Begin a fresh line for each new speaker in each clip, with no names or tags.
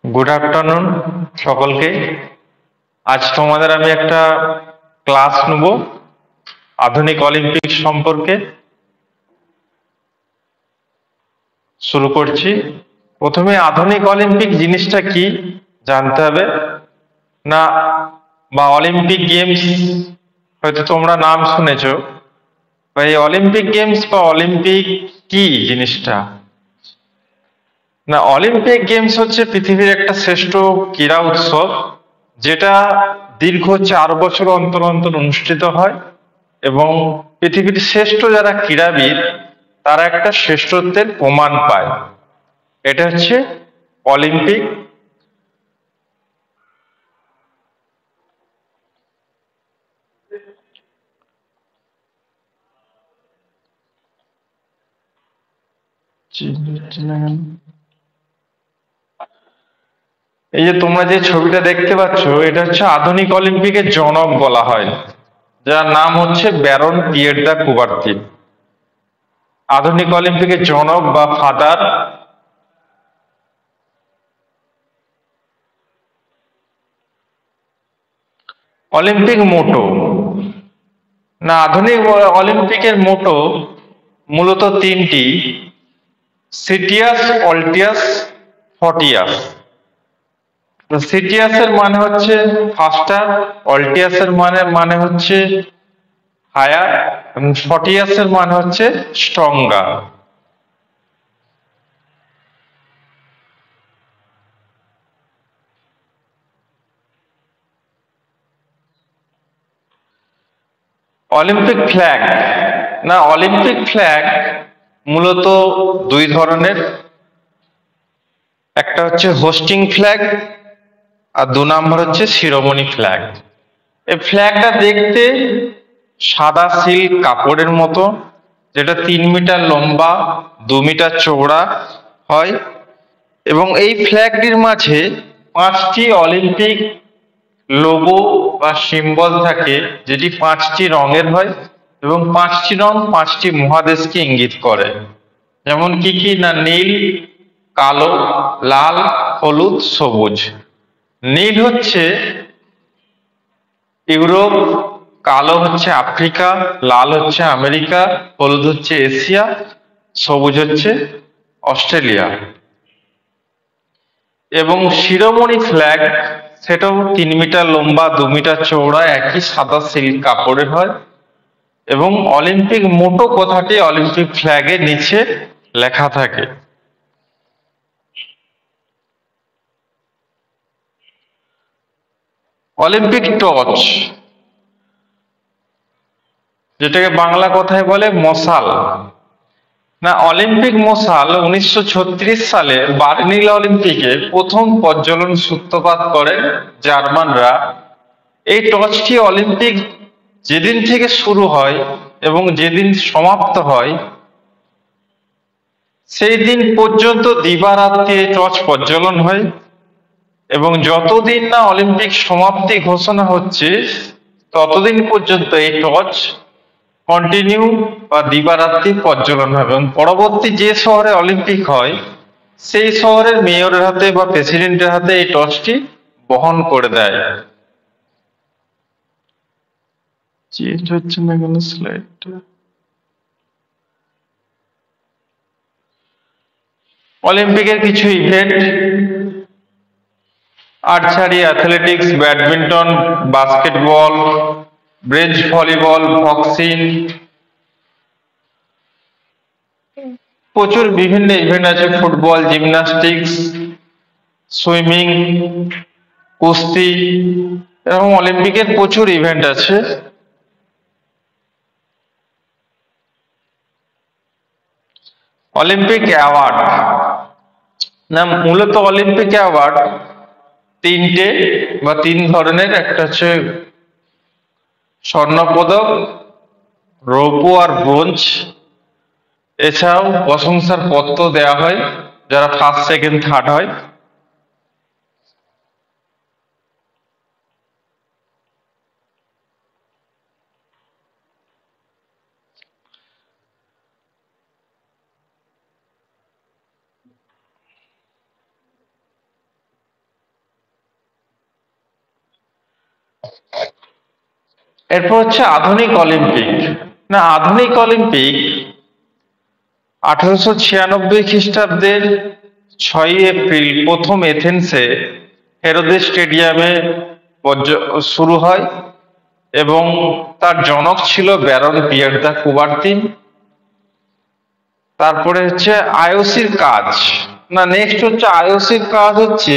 Good afternoon সকলকে। আজ তোমাদের আমি একটা ক্লাস নেব আধুনিক অলিম্পিক সম্পর্কে। শুরু করছি। প্রথমে আধুনিক অলিম্পিক জিনিসটা কি জানতে হবে না, বা অলিম্পিক গেমস হয়তো তোমরা নাম শুনেছো, বা এই অলিম্পিক গেমস বা অলিম্পিক কি জিনিসটা না। অলিম্পিক গেমস হচ্ছে পৃথিবীর একটা শ্রেষ্ঠ ক্রীড়া উৎসব, যেটা দীর্ঘ 4 বছর অন্তর অন্তর অনুষ্ঠিত হয় এবং পৃথিবীর শ্রেষ্ঠ যারা ক্রীড়াবিদ তারা একটা শ্রেষ্ঠত্বের প্রমাণ পায়। এটা হচ্ছে অলিম্পিক। এই যে তোমরা যে ছবিটা দেখতে পাচ্ছ, এটা হচ্ছে আধুনিক অলিম্পিকের জনক বলা হয়, যার নাম হচ্ছে ব্যারন পিয়ের দা কুবার্তিন। আধুনিক অলিম্পিকের জনক বা ফাদার। অলিম্পিক মোটো না, আধুনিক অলিম্পিকের মোটো মূলত তিনটি: সিটিয়াস, অল্টিয়াস, ফর্টিয়াস। সিটিয়াসের মানে হচ্ছে ফাস্টার, অল্টিয়াসের মানে হচ্ছে হায়ার, এবং ফর্টিয়াসের মানে হচ্ছে স্ট্রঙ্গার। অলিম্পিক ফ্ল্যাগ না, অলিম্পিক ফ্ল্যাগ মূলত দুই ধরনের। একটা হচ্ছে হোস্টিং ফ্ল্যাগ, আর 2 নম্বর হচ্ছে শিরোমণি ফ্ল্যাগ। এই ফ্ল্যাগটা দেখতে সাদা সিল্ক কাপড়ের মতো, যেটা 3 মিটার লম্বা, 2 মিটার চওড়া হয়, এবং এই ফ্ল্যাগটির মাঝে 5টি অলিম্পিক লোগো বা সিম্বল থাকে, যেটি 5টি রঙের হয় এবং 5টি রং 5টি মহাদেশকে ইঙ্গিত করে। যেমন কি কি না, নীল, কালো, লাল, হলুদ, সবুজ। নীল হচ্ছে ইউরোপ, কালো হচ্ছে আফ্রিকা, লাল হচ্ছে আমেরিকা, হলুদ হচ্ছে এশিয়া, সবুজ হচ্ছে অস্ট্রেলিয়া। এবং শিরোমণি ফ্ল্যাগ, সেটাও 3 মিটার লম্বা, 2 মিটার চওড়া, একই সাদা সিল্ক কাপড়ের হয়, এবং অলিম্পিক মোটো কথাটি অলিম্পিক ফ্ল্যাগের নিচে লেখা থাকে। অলিম্পিক টর্চ, যেটাকে বাংলা কথায় বলে মশাল না, অলিম্পিক মশাল 1936 সালে বার্লিন অলিম্পিকে প্রথম প্রজ্বলন সূত্রপাত করেন জার্মানরা। এই টর্চটি অলিম্পিক যেদিন থেকে শুরু হয় এবং যেদিন সমাপ্ত হয় সেই দিন পর্যন্ত দিবারাত্রি এই টর্চ প্রজ্বলন হয়, এবং যতদিন না অলিম্পিক সমাপ্তি ঘোষণা হচ্ছে ততদিন পর্যন্ত এই টর্চ কন্টিনিউ বা দিবারাত্রি প্রজ্বলন হবে, এবং পরবর্তী যে শহরে অলিম্পিক হয় সেই শহরের মেয়রের হাতে বা প্রেসিডেন্টের হাতে এই টর্চটি বহন করে দেয়। চেঞ্জ হচ্ছে না কেন স্লাইডটা? অলিম্পিকের কিছু event: archery, athletics, badminton, basketball, bridge volleyball, boxing. প্রচুর বিভিন্ন ইভেন্ট আছে: ফুটবল, জিমন্যাস্টিক্স, সুইমিং, কুস্তি। এরকম অলিম্পিকের প্রচুর ইভেন্ট আছে। অলিম্পিক অ্যাওয়ার্ড না, মূলত অলিম্পিক অ্যাওয়ার্ড তিনটে বা 3 ধরনের। একটা হচ্ছে স্বর্ণপদক, রৌপ্য আর ব্রোঞ্জ। এছাড়াও প্রশংসার পত্র দেওয়া হয় যারা ফার্স্ট, সেকেন্ড, থার্ড হয়। এরপর হচ্ছে আধুনিক অলিম্পিক। না, আধুনিক অলিম্পিক 1896 খ্রিস্টাব্দের 6 এপ্রিল প্রথম এথেন্সে হেরোদেস স্টেডিয়ামে শুরু হয় এবং তার জনক ছিল ব্যারন পিয়ের দা কুবার্তিন। তারপরে হচ্ছে আইওসির কাজ। না, নেক্সট হচ্ছে আইওসির কাজ হচ্ছে,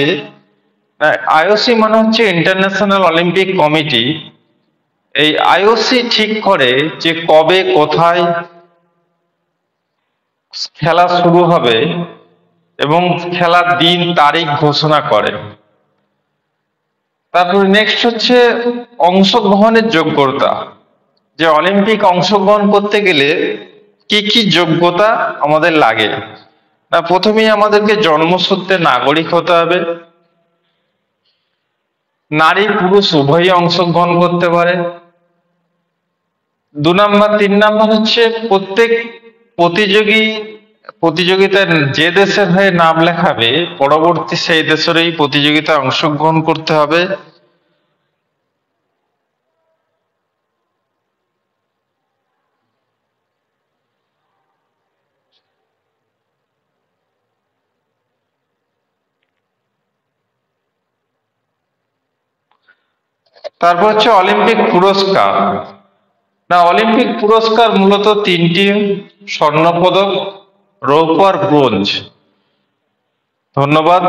আইওসি মানে হচ্ছে ইন্টারন্যাশনাল অলিম্পিক কমিটি। এই আইওসি ঠিক করে যে কবে কোথায় খেলা শুরু হবে এবং খেলার দিন তারিখ ঘোষণা করে। তারপরে নেক্সট হচ্ছে অংশগ্রহণের যোগ্যতা, যে অলিম্পিক অংশগ্রহণ করতে গেলে কি কি যোগ্যতা আমাদের লাগে। না, প্রথমেই আমাদেরকে জন্মসূত্রে নাগরিক হতে হবে, নারী পুরুষ উভয়ই অংশগ্রহণ করতে পারে। 2 নাম্বার 3 নাম্বার হচ্ছে প্রত্যেক প্রতিযোগিতায় যে দেশের হয়ে নাম লেখাবে পরবর্তী সেই দেশেরই প্রতিযোগিতায় অংশগ্রহণ করতে হবে। তারপর হচ্ছে অলিম্পিক পুরস্কার। না, অলিম্পিক পুরস্কার মূলত 3টি: স্বর্ণপদক, রৌপ্য আর ব্রোঞ্জ। ধন্যবাদ।